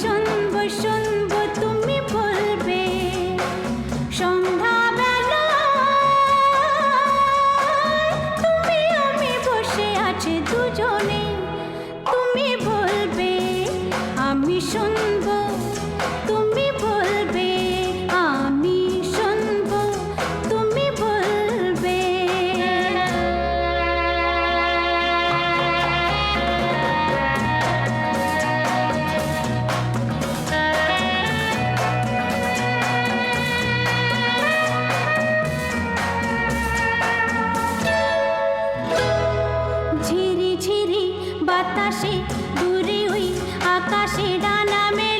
শুনবো শুনবো তুমি বলবে সন্ধ্যাবেলায় তুমি আমি বসে আছি দুজনে তুমি বলবে আমি শুনবো তুমি বলবে আমি শুনবো তুমি বলবে। ঝিরি ঝিরি বাতাসে দূরে ওই আকাশে ডানা মেলে